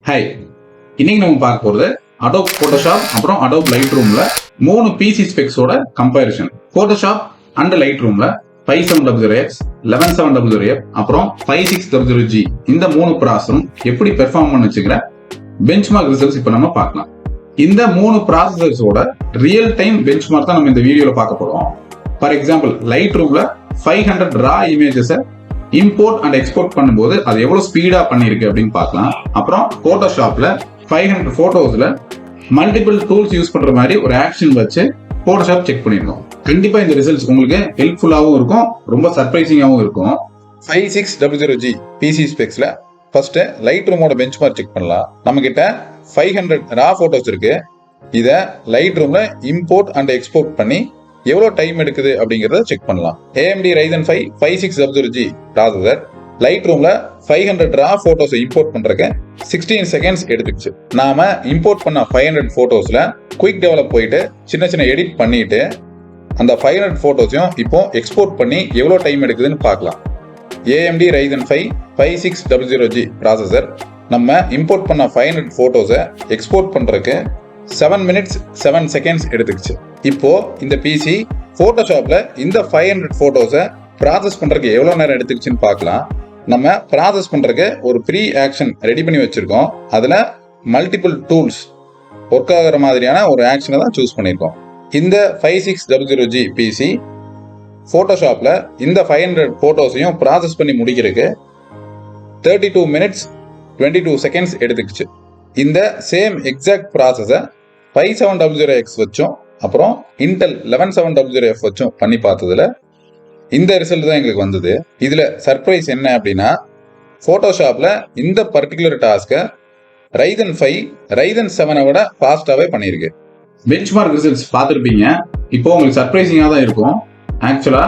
Hi, இன்னைக்கு நம்ம பார்க்க போறது Adobe Photoshop அப்புறம் Adobe Lightroomல 3 PC ஸ்பெக்ஸோட கம்பேரிஷன். Photoshop and Lightroomல 5700X, 11700F அப்புறம் 5600G இந்த 3 ப்ராசஸரும் எப்படி பெர்ஃபார்ம் பண்ணுச்சுங்கிற பெஞ்ச்மார்க் ரிசல்ட்ஸ் இப்போ நம்ம பார்க்கலாம். இந்த 3 ப்ராசஸர்ஸோட ரியல் டைம் பெஞ்ச்மார்க் தான் நம்ம இந்த வீடியோல பார்க்க போறோம். ஃபார் எக்ஸாம்பிள் Lightroomல 500 ரா இமேஜஸை இம்போர்ட் அண்ட் எக்ஸ்போர்ட் பண்ணும்போது அது எவ்வளவு ஸ்பீடா பண்ணிருக்கு அப்படின்னு பார்க்கலாம். அப்புறம் போட்டோஷாப்ல 500 போட்டோஸ்ல மல்டிபிள் டூல்ஸ் யூஸ் பண்ற மாதிரி ஒரு ஆக்ஷன் வச்சு போட்டோஷாப் செக் பண்ணிருக்கோம். கண்டிப்பா இந்த ரிசல்ட்ஸ் உங்களுக்கு ஹெல்ப்ஃபுல்லாகவும் இருக்கும், ரொம்ப சர்ப்ரைசிங்காகவும் இருக்கும். 5600G PC ஸ்பெக்ஸ்ல ஃபர்ஸ்ட் லைட்ரூமோட பெஞ்ச்மார்க் செக் பண்ணலாம். நம்ம கிட்ட 500 ரா போட்டோஸ் இருக்கு. இதை லைட்ரூம்ல இம்போர்ட் அண்ட் எக்ஸ்போர்ட் பண்ணி எவ்வளவு டைம் எடுக்குது அப்படிங்கறத செக் பண்ணலாம். AMD RYZEN 5 5600G ப்ராசஸர் லைட்ரூம்ல 500 ரா போட்டோஸ் இம்போர்ட் பண்றதுக்கு 16 செகண்ட்ஸ் எடுத்துச்சு. நாம இம்போர்ட் பண்ண 500 போட்டோஸ்ல குயிக் டெவலப் போயிட்டு சின்ன சின்ன எடிட் பண்ணிட்டு அந்த 500 போட்டோஸையும் இப்போ எக்ஸ்போர்ட் பண்ணி எவ்வளவு டைம் எடுக்குதுன்னு பார்க்கலாம். AMD RYZEN 5 5600G ப்ராசஸர் நம்ம இம்போர்ட் பண்ண 500 போட்டோஸை எக்ஸ்போர்ட் பண்றதுக்கு 7 minutes 7 seconds எடுத்துக்கிச்சு. இப்போ இந்த பிசி போட்டோஷாப்ல இந்த 500 போட்டோஸை ப்ராசஸ் பண்றதுக்கு எவ்வளவு நேரம் எடுத்துக்கிச்சுன்னு பார்க்கலாம். நம்ம ப்ராசஸ் பண்றதுக்கு ஒரு ப்ரீ ஆக்ஷன் ரெடி பண்ணி வச்சிருக்கோம். அதுல மல்டிபிள் டூல்ஸ் ஒர்க் ஆகிற மாதிரியான ஒரு ஆக்ஷனை தான் சூஸ் பண்ணியிருக்கோம். இந்த 5600G பிசி போட்டோஷாப்ல இந்த 500 போட்டோஸையும் ப்ராசஸ் பண்ணி முடிக்கிறதுக்கு 32 minutes 22 seconds எடுத்துக்கிச்சு. இந்த சேம் எக்ஸாக்ட் ப்ராசஸை 5700X வச்சும் அப்புறம் இன்டெல் 11700F வச்சும் பண்ணி பார்த்ததுல இந்த ரிசல்ட் தான் எங்களுக்கு வந்தது. இதுல சர்ப்ரைஸ் என்ன அப்படின்னா, போட்டோஷாப்ல இந்த பர்டிகுலர் டாஸ்கை RYZEN 5 RYZEN 7 விட ஃபாஸ்டாவே பண்ணிருக்கு. பெஞ்ச்மார்க் ரிசல்ட்ஸ் பார்த்துருப்பீங்க. இப்போ உங்களுக்கு சர்ப்ரைசிங்கா தான் இருக்கும். ஆக்சுவலா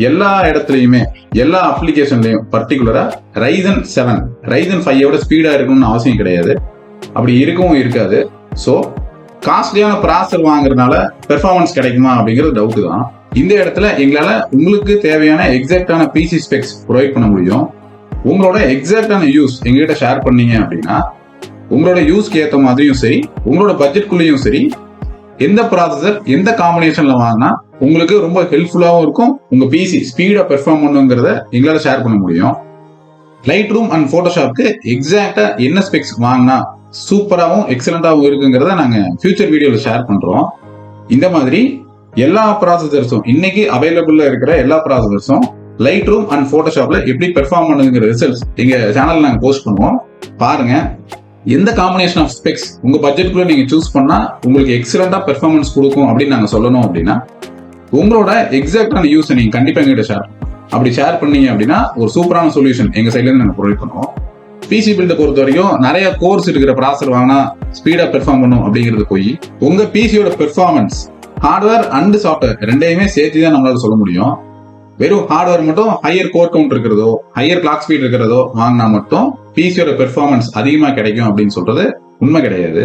எல்லா இடத்துலயுமே எல்லா அப்ளிகேஷன்லயும் பர்டிகுலரா RYZEN 7 RYZEN 5 விட ஸ்பீடா இருக்கணும்னு அவசியம் கிடையாது. அப்படி இருக்கவும் இருக்காது. ஸோ காஸ்ட்லியான ப்ராசஸர் வாங்குறதுனால பெர்ஃபார்மன்ஸ் கிடைக்குமா அப்படிங்கிறது டவுட் தான். இந்த இடத்துல எங்களால உங்களுக்கு தேவையான எக்ஸாக்டான பிசி ஸ்பெக்ஸ் ப்ரொவைட் பண்ண முடியும். உங்களோட எக்ஸாக்டான யூஸ் எங்ககிட்ட ஷேர் பண்ணீங்க அப்படின்னா உங்களோட யூஸ்க்கு ஏற்ற மாதிரியும் சரி, உங்களோட பட்ஜெட்குள்ளேயும் சரி, எந்த ப்ராசஸர் எந்த காம்பினேஷன்ல வாங்கினா உங்களுக்கு ரொம்ப ஹெல்ப்ஃபுல்லாகவும் இருக்கும், உங்க பிசி ஸ்பீடா பெர்ஃபார்ம் பண்ணுங்கிறத எங்களால ஷேர் பண்ண முடியும். லைட்ரூம் அண்ட் போட்டோஷாப்க்கு எக்ஸாக்டா என்ன ஸ்பெக்ஸ் வாங்கினா சூப்பராகவும் எக்ஸலண்டாகவும் இருக்குங்கிறத நாங்க ஃபியூச்சர் வீடியோல ஷேர் பண்றோம். இந்த மாதிரி எல்லா ப்ராசஸர்ஸும் இன்னைக்கு அவைலபிள்ல இருக்கிற எல்லா ப்ராசஸர்ஸும் லைட்ரூம் அண்ட் போட்டோஷாப்ல எப்படி பெர்ஃபார்ம் பண்ணுங்கிற ரிசல்ட்ஸ் எங்க சேனல்ல நாங்க போஸ்ட் பண்ணுவோம். பாருங்க, எந்த காம்பினேஷன் ஆஃப் ஸ்பெக்ஸ் உங்க பட்ஜெட்டுக்குள்ள நீங்க சூஸ் பண்ணா உங்களுக்கு எக்ஸலண்டா பெர்ஃபார்மன்ஸ் கொடுக்கும் அப்படின்னு நாங்க சொல்லணும் அப்படின்னா உங்களோட எக்ஸாக்டான யூஸ் நீங்க கண்டிப்பா எங்கிட்ட ஷேர் பண்ணுவோம். அப்படி ஷேர் பண்ணீங்க அப்படின்னா ஒரு சூப்பரான சொல்யூஷன் எங்க சைட்ல இருந்து நாங்க ப்ரொவைட் பண்ணுவோம். பிசி பில்ட பொறுத்த வரைக்கும் நிறைய கோர்ஸ் இருக்கிற ப்ராசஸர் வாங்கினா ஸ்பீடா பெர்ஃபார்ம் பண்ணும் அப்படிங்கிறது போய் உங்க பிசியோட பெர்ஃபார்மன்ஸ் ஹார்ட்வேர் அண்ட் சாஃப்ட்வேர் ரெண்டையுமே சேர்த்து தான் நம்மளால சொல்ல முடியும். வெறும் ஹார்ட்வேர் மட்டும் ஹையர் கோர் கவுண்ட் இருக்கிறதோ ஹையர் கிளாக் ஸ்பீட் இருக்கிறதோ வாங்கினா மட்டும் பிசியோட பெர்ஃபார்மன்ஸ் அதிகமா கிடைக்கும் அப்படின்னு சொல்றது உண்மை கிடையாது.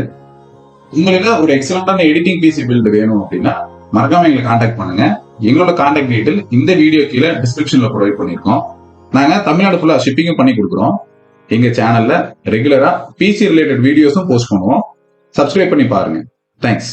உங்களுக்கு ஒரு எக்ஸலண்டான எடிட்டிங் பிசி பில்டு வேணும் அப்படின்னா மறக்காம எங்களை கான்டாக்ட் பண்ணுங்க. எங்களோட கான்டாக்ட் டீடைல் இந்த வீடியோ கீழே டிஸ்கிரிப்ஷன்ல ப்ரொவைட் பண்ணிருக்கோம். நாங்க தமிழ்நாடு ஃபுல்லா ஷிப்பிங்கும் பண்ணி கொடுக்குறோம். எங்க சேனல்ல ரெகுலரா பிசி ரிலேட்டட் வீடியோஸும் போஸ்ட் பண்ணுவோம். சப்ஸ்கிரைப் பண்ணி பாருங்க. தேங்க்ஸ்.